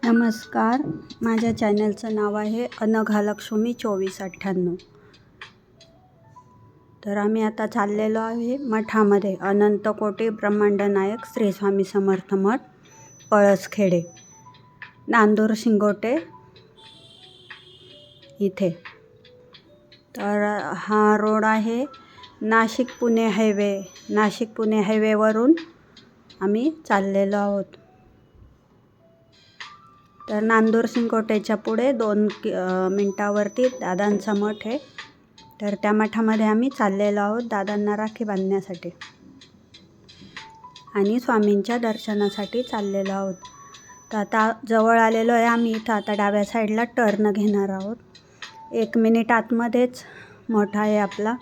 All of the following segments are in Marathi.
नमस्कार, माझ्या चॅनलचं नाव आहे अनघा लक्ष्मी 2498. तर आम्ही आता चाललेलो आहे मठामध्ये. अनंत कोटी ब्रह्मांड नायक श्री स्वामी समर्थ मठ, पळसखेडे, नांदूर शिंगोटे इथे. तर हा रोड आहे नाशिक पुणे हायवेवरून आम्ही चाललेलो आहोत. तर नांदूर शिंगोटेच्या पुढे 2 मिनटावरती दादांचा मठ आहे. तर त्या मठामध्ये आम्ही चाललेलो आहोत दादांना राखी बांधण्यासाठी आणि स्वामींच्या दर्शनासाठी चाललेलो आहोत. तर आता जवळ आलेलो आहे आम्ही. इथं आता डाव्या साईडला टर्न घेणार आहोत. 1 मिनिट आतमध्येच मठ आहे आपला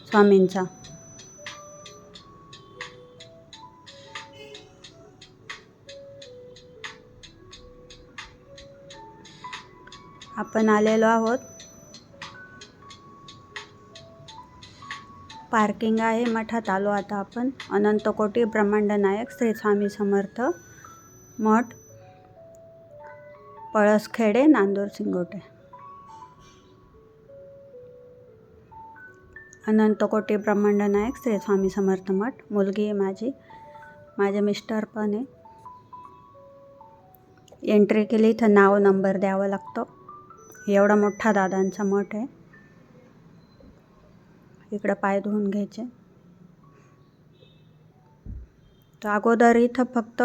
स्वामींचा. आपण आलेलो आहोत. पार्किंग आहे. मठात आलो आता आपण. अनंत कोटी ब्रह्मांड नायक श्री स्वामी समर्थ मठ, पळसखेडे, नांदूर शिंगोटे. अनंत कोटी ब्रह्मांड नायक श्री स्वामी समर्थ मठ. मुलगी आहे माझे मिस्टर पण आहे. एंट्री केली इथं नाव नंबर द्यावा लागतो. एवढा मोठा दादांचा मठ आहे. इकडं पाय धुवून घ्यायचे. तर अगोदर इथं फक्त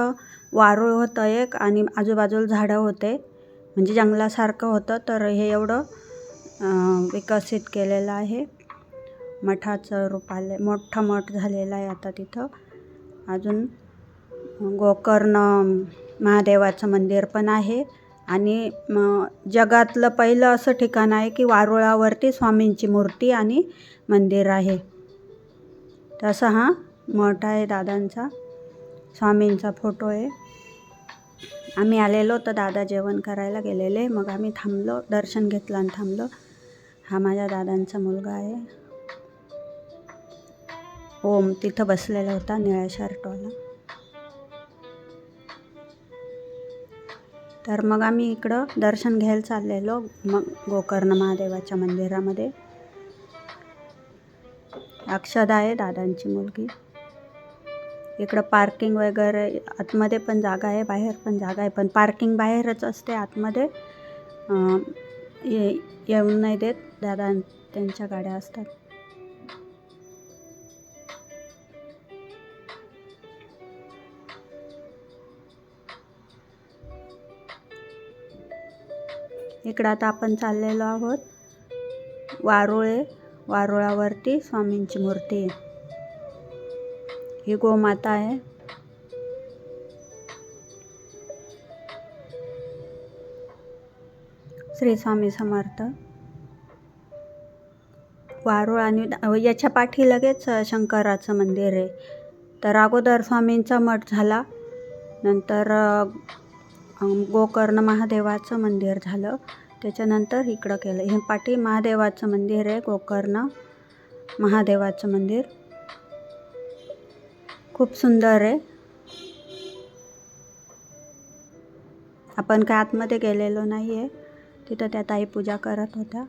वारूळ होतं एक आणि आजूबाजूला झाडं होते, म्हणजे जंगलासारखं होतं. तर हे एवढं विकसित केलेलं आहे. मठाचं रूप आलं, मोठा मठ झालेला आहे आता तिथं. अजून गोकर्ण महादेवाचं मंदिर पण आहे आणि जगातलं पहिलं असं ठिकाण आहे की वारुळावरती स्वामींची मूर्ती आणि मंदिर आहे. तसा हा मठ आहे दादांचा. स्वामींचा फोटो आहे. आम्ही आलेलो तर दादा जेवण करायला गेलेले. मग आम्ही थांबलो, दर्शन घेतलं आणि थांबलो. हा माझ्या दादांचा मुलगा आहे ओम. तिथं बसलेला होता निळ्या शर्टवाला. तर मग आम्ही इकडं दर्शन घ्यायला चाललेलो मग गोकर्ण महादेवाच्या मंदिरामध्ये. अक्षदा आहे दादांची मुलगी. इकडं पार्किंग वगैरे आतमध्ये पण जागा आहे, बाहेर पण जागा आहे. पण पार्किंग बाहेरच असते, आतमध्ये येऊन नाही देत. दादा त्यांच्या गाड्या असतात. इकडं आता आपण चाललेलो आहोत वारुळावरती स्वामींची मूर्ती आहे. ही गोमाता आहे. श्री स्वामी समर्थ. वारुळ आणि याच्या पाठी लगेच शंकराचं मंदिर आहे. तर अगोदर स्वामींचा मठ झाला, नंतर गोकर्ण महादेवाचं मंदिर झालं, त्याच्यानंतर इकडं केलं. हे पाठी महादेवाचं मंदिर आहे, गोकर्ण महादेवाचं मंदिर. खूप सुंदर आहे. आपण काय आतमध्ये गेलेलो नाही आहे. तिथं त्या ताई पूजा करत होत्या.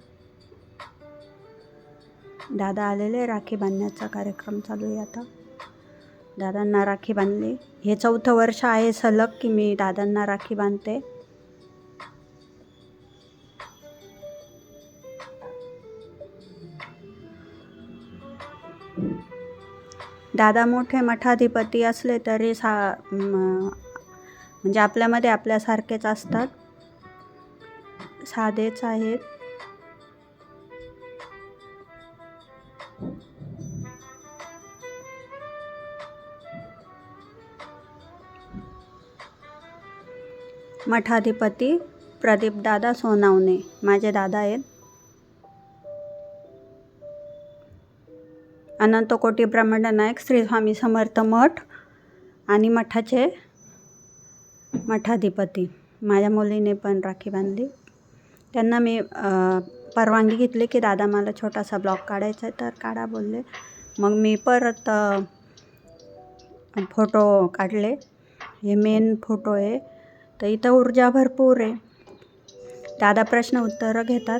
दादा आलेले. राखी बांधण्याचा कार्यक्रम चालू आहे आता. दादांना राखी बांधली. हे 4थं वर्ष आहे सलग की मी दादांना राखी बांधते. दादा मोठे मठाधिपती असले तरी म्हणजे आपल्यामध्ये आपल्यासारखेच असतात, साधेच आहेत. मठाधिपती प्रदीप दादा सोनावणे माझे दादा आहेत. अनंत कोटी ब्रह्मांड नायक श्री स्वामी समर्थ मठ आणि मठाचे मठाधिपती. माझ्या मुलीने पण राखी बांधली. त्यांना मी परवानगी घेतली की दादा मला छोटासा ब्लॉग काढायचा आहे, तर काढा बोलले. मग मी परत फोटो काढले. हे मेन फोटो आहे तर इथं ऊर्जा भरपूर आहे. दादा प्रश्न उत्तरं घेतात.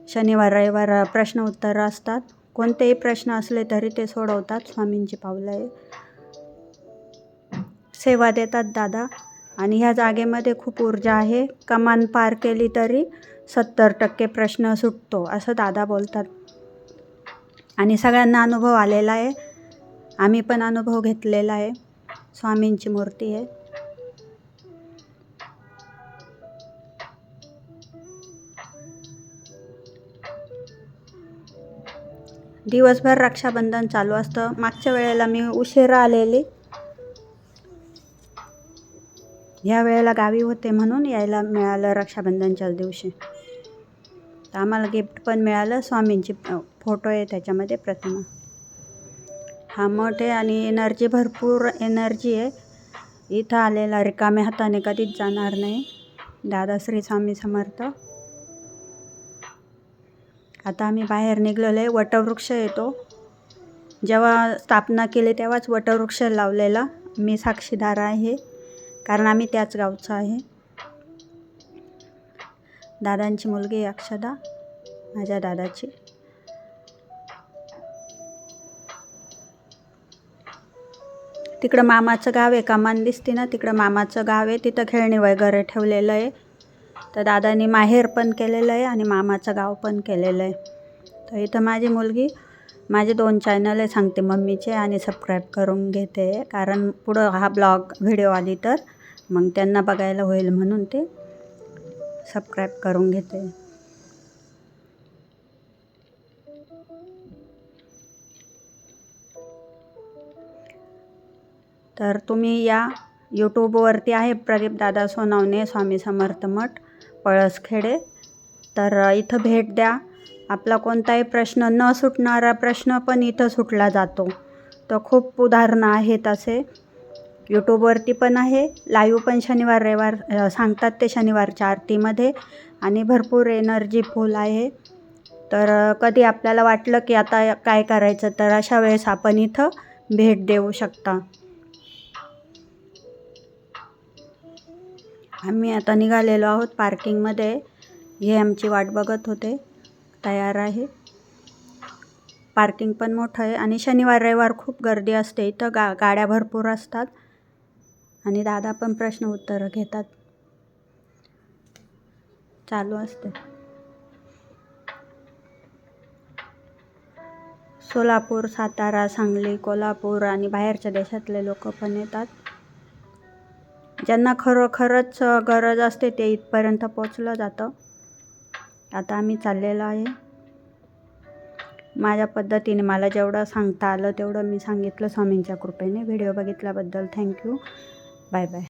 शनिवार रविवार प्रश्न उत्तरं असतात. कोणतेही प्रश्न असले तरी ते सोडवतात. स्वामींची पावलं आहे. सेवा देतात दादा. आणि ह्या जागेमध्ये खूप ऊर्जा आहे. कमान पार केली तरी 70% प्रश्न सुटतो असं दादा बोलतात. आणि सगळ्यांना अनुभव आलेला आहे. आम्ही पण अनुभव घेतलेला आहे. स्वामींची मूर्ती आहे. दिवसभर रक्षाबंधन चालू असतं. मागच्या वेळेला मी उशिरा आलेली. ह्या वेळेला गावी होते म्हणून यायला मिळालं रक्षाबंधनच्याच दिवशी. तर आम्हाला गिफ्ट पण मिळालं. स्वामींची फोटो आहे त्याच्यामध्ये, प्रतिमा. हा मठ आहे आणि एनर्जी, भरपूर एनर्जी आहे. इथं आलेला रिकाम्या हाताने कधीच जाणार नाही. दादा श्री स्वामी समर्थ. आता आम्ही बाहेर निघलेलो आहे. वटवृक्ष येतो. जेव्हा स्थापना केली तेव्हाच वटवृक्ष लावलेला. मी साक्षीदार आहे, कारण आम्ही त्याच गावचं आहे. दादांची मुलगी अक्षदा, माझ्या दादाची. तिकडं मामाचं गाव आहे. कमान दिसते ना, तिकडं मामाचं गाव आहे. तिथं खेळणी वगैरे ठेवलेलं आहे. तर दादांनी माहेर पण केलेलं आहे आणि मामाचं गाव पण केलेलं आहे. तर इथं माझी मुलगी माझे 2 चॅनल आहे, सांगते मम्मीचे, आणि सबस्क्राईब करून घेते. कारण पुढं हा ब्लॉग व्हिडिओ आली तर मग त्यांना बघायला होईल म्हणून ते सबस्क्राईब करून घेते. तर तुम्ही या यूट्यूबवरती आहे प्रदीप दादा सोनावणे स्वामी समर्थ मठ पळसखेडे. तर इथं भेट द्या. आपला कोणताही प्रश्न, न सुटणारा प्रश्न पण इथं सुटला जातो. तर खूप उदाहरणं आहेत असे. यूट्यूबवरती पण आहे. लाईव्ह पण शनिवार रविवार सांगतात ते शनिवारच्या आरतीमध्ये. आणि भरपूर एनर्जी फुल आहे. तर कधी आपल्याला वाटलं की आता काय करायचं, तर अशा वेळेस आपण इथं भेट देऊ शकता. आम्ही आता निघालेलो आहोत पार्किंगमध्ये. हे आमची वाट बघत होते. तयार आहे. पार्किंग पण मोठं आहे आणि शनिवार रविवार खूप गर्दी असते इथं. गाड्या भरपूर असतात. आणि दादा पण प्रश्न उत्तरं घेतात, चालू असते. सोलापूर, सातारा, सांगली, कोल्हापूर आणि बाहेरच्या देशातले लोक पण येतात. ज्यांना खरोखरच गरज असते ते इथपर्यंत पोचलं जातं. आता आम्ही चाललेलो आहे. माझ्या पद्धतीने मला जेवढं सांगता आलं तेवढं मी सांगितलं स्वामींच्या कृपेने. व्हिडिओ बघितल्याबद्दल थँक्यू. Bye bye.